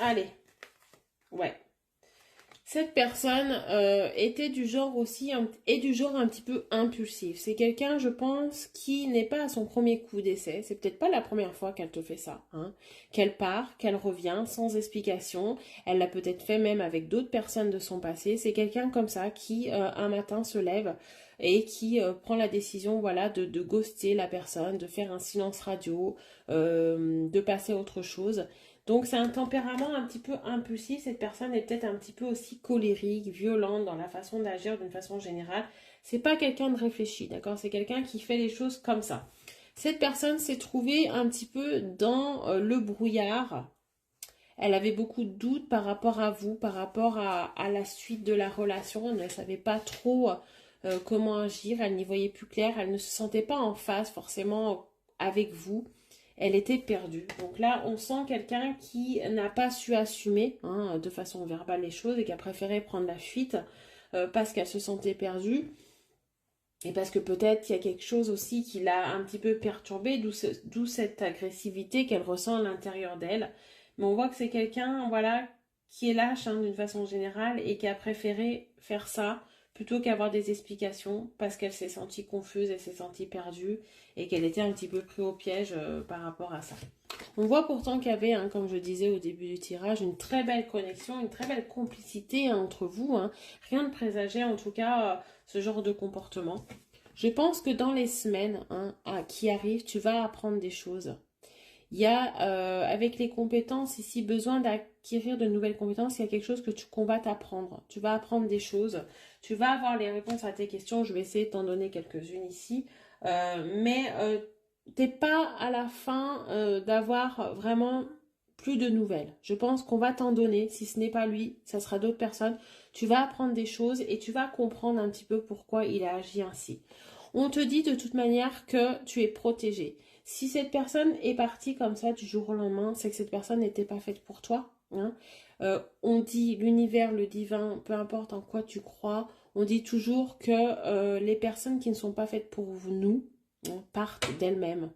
Allez, ouais. Cette personne était du genre aussi, est du genre un petit peu impulsif. C'est quelqu'un, je pense, qui n'est pas à son premier coup d'essai. C'est peut-être pas la première fois qu'elle te fait ça, hein. Qu'elle part, qu'elle revient sans explication. Elle l'a peut-être fait même avec d'autres personnes de son passé. C'est quelqu'un comme ça qui, un matin, se lève et qui prend la décision, voilà, de ghoster la personne, de faire un silence radio, de passer à autre chose. Donc c'est un tempérament un petit peu impulsif. Cette personne est peut-être un petit peu aussi colérique, violente dans la façon d'agir d'une façon générale. C'est pas quelqu'un de réfléchi, d'accord? C'est quelqu'un qui fait les choses comme ça. Cette personne s'est trouvée un petit peu dans le brouillard. Elle avait beaucoup de doutes par rapport à vous, par rapport à la suite de la relation. Elle ne savait pas trop comment agir, elle n'y voyait plus clair, elle ne se sentait pas en phase forcément avec vous. Elle était perdue. Donc là, on sent quelqu'un qui n'a pas su assumer, hein, de façon verbale les choses et qui a préféré prendre la fuite parce qu'elle se sentait perdue et parce que peut-être il y a quelque chose aussi qui l'a un petit peu perturbée, d'où cette agressivité qu'elle ressent à l'intérieur d'elle. Mais on voit que c'est quelqu'un, voilà, qui est lâche, hein, d'une façon générale et qui a préféré faire ça plutôt qu'avoir des explications parce qu'elle s'est sentie confuse, elle s'est sentie perdue et qu'elle était un petit peu pris au piège par rapport à ça. On voit pourtant qu'il y avait, hein, comme je disais au début du tirage, une très belle connexion, une très belle complicité, hein, entre vous, hein. Rien de présageait en tout cas ce genre de comportement. Je pense que dans les semaines, hein, qui arrivent, tu vas apprendre des choses. Il y a, avec les compétences, ici, besoin d'acquérir de nouvelles compétences. Il y a quelque chose que qu'on va t'apprendre. Tu vas apprendre des choses. Tu vas avoir les réponses à tes questions. Je vais essayer de t'en donner quelques-unes ici. Mais t'es pas à la fin d'avoir vraiment plus de nouvelles. Je pense qu'on va t'en donner. Si ce n'est pas lui, ça sera d'autres personnes. Tu vas apprendre des choses et tu vas comprendre un petit peu pourquoi il a agi ainsi. On te dit de toute manière que tu es protégé. Si cette personne est partie comme ça du jour au lendemain, c'est que cette personne n'était pas faite pour toi, hein. On dit l'univers, le divin, peu importe en quoi tu crois, on dit toujours que les personnes qui ne sont pas faites pour nous, hein, partent d'elles-mêmes.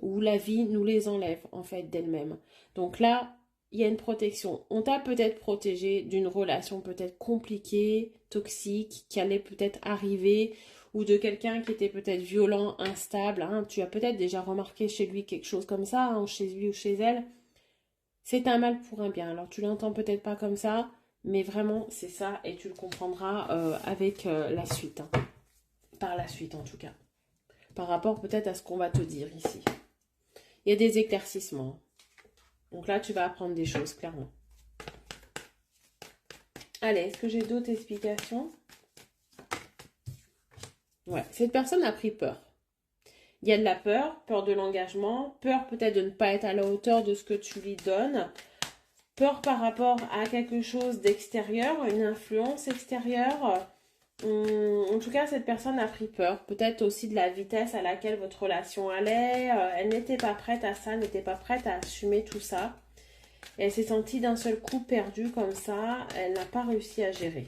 Ou la vie nous les enlève en fait d'elles-mêmes. Donc là, il y a une protection. On t'a peut-être protégé d'une relation peut-être compliquée, toxique, qui allait peut-être arriver, ou de quelqu'un qui était peut-être violent, instable, hein. Tu as peut-être déjà remarqué chez lui quelque chose comme ça, hein, chez lui ou chez elle. C'est un mal pour un bien. Alors tu l'entends peut-être pas comme ça, mais vraiment c'est ça et tu le comprendras avec la suite, hein. Par la suite en tout cas. Par rapport peut-être à ce qu'on va te dire ici. Il y a des éclaircissements. Donc là, tu vas apprendre des choses, clairement. Allez, est-ce que j'ai d'autres explications? Ouais, cette personne a pris peur. Il y a de la peur, peur de l'engagement, peur peut-être de ne pas être à la hauteur de ce que tu lui donnes, peur par rapport à quelque chose d'extérieur, une influence extérieure. En tout cas, cette personne a pris peur. Peut-être aussi de la vitesse à laquelle votre relation allait. Elle n'était pas prête à ça, n'était pas prête à assumer tout ça. Elle s'est sentie d'un seul coup perdue comme ça. Elle n'a pas réussi à gérer.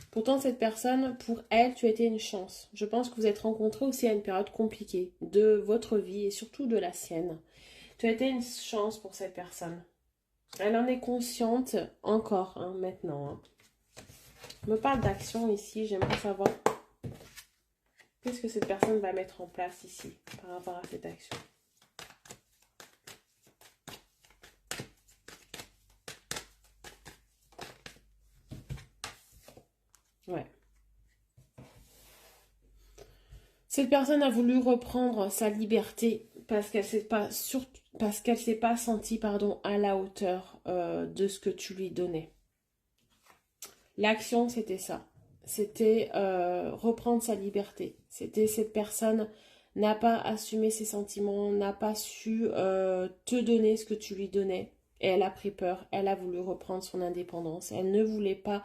Pourtant, cette personne, pour elle, tu as été une chance. Je pense que vous êtes rencontrés aussi à une période compliquée de votre vie et surtout de la sienne. Tu as été une chance pour cette personne. Elle en est consciente encore, hein, maintenant, hein. Je me parle d'action ici. J'aimerais savoir qu'est-ce que cette personne va mettre en place ici par rapport à cette action. Ouais. Cette personne a voulu reprendre sa liberté parce qu'elle s'est pas parce qu'elle s'est pas sentie, pardon, à la hauteur de ce que tu lui donnais. L'action, c'était ça. C'était reprendre sa liberté. C'était cette personne n'a pas assumé ses sentiments, n'a pas su te donner ce que tu lui donnais. Et elle a pris peur, elle a voulu reprendre son indépendance. Elle ne voulait pas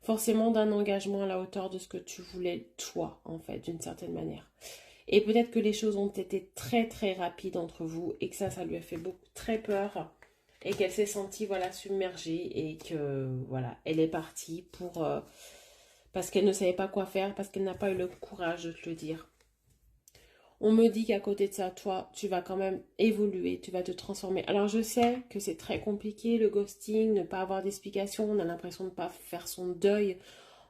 forcément d'un engagement à la hauteur de ce que tu voulais toi, en fait, d'une certaine manière. Et peut-être que les choses ont été très très rapides entre vous et que ça lui a fait beaucoup très peur et qu'elle s'est sentie voilà submergée et que voilà elle est partie pour parce qu'elle ne savait pas quoi faire parce qu'elle n'a pas eu le courage de te le dire. On me dit qu'à côté de ça, toi, tu vas quand même évoluer, tu vas te transformer. Alors je sais que c'est très compliqué, le ghosting, ne pas avoir d'explication, on a l'impression de ne pas faire son deuil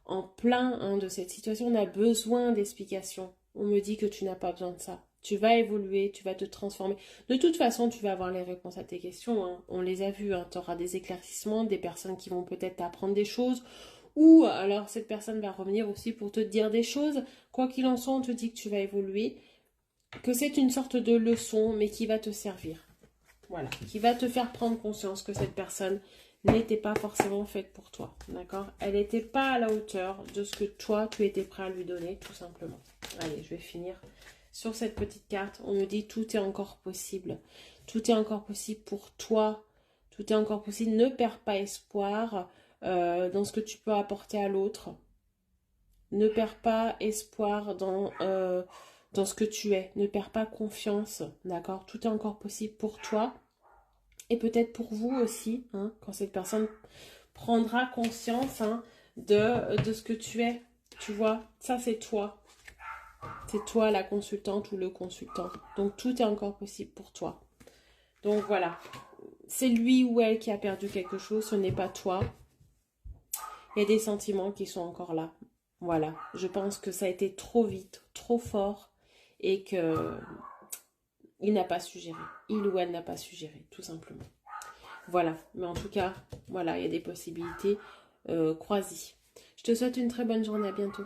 en plein de cette situation, on a besoin d'explications. On me dit que tu n'as pas besoin de ça. Tu vas évoluer, tu vas te transformer. De toute façon, tu vas avoir les réponses à tes questions. Hein. On les a vues. Hein. Tu auras des éclaircissements, des personnes qui vont peut-être t'apprendre des choses. Ou alors cette personne va revenir aussi pour te dire des choses. Quoi qu'il en soit, on te dit que tu vas évoluer. Que c'est une sorte de leçon, mais qui va te servir. Voilà. Qui va te faire prendre conscience que cette personne n'était pas forcément faite pour toi, d'accord? Elle n'était pas à la hauteur de ce que toi, tu étais prêt à lui donner, tout simplement. Allez, je vais finir sur cette petite carte. On me dit tout est encore possible. Tout est encore possible pour toi. Tout est encore possible. Ne perds pas espoir dans ce que tu peux apporter à l'autre. Ne perds pas espoir dans ce que tu es. Ne perds pas confiance, d'accord? Tout est encore possible pour toi. Et peut-être pour vous aussi, hein, quand cette personne prendra conscience de ce que tu es. Tu vois, ça c'est toi. C'est toi la consultante ou le consultant. Donc tout est encore possible pour toi. Donc voilà, c'est lui ou elle qui a perdu quelque chose, ce n'est pas toi. Il y a des sentiments qui sont encore là. Voilà, je pense que ça a été trop vite, trop fort et que il n'a pas su gérer. Il ou elle n'a pas su gérer, tout simplement. Voilà, mais en tout cas, voilà, il y a des possibilités. Crois-y. Je te souhaite une très bonne journée, à bientôt.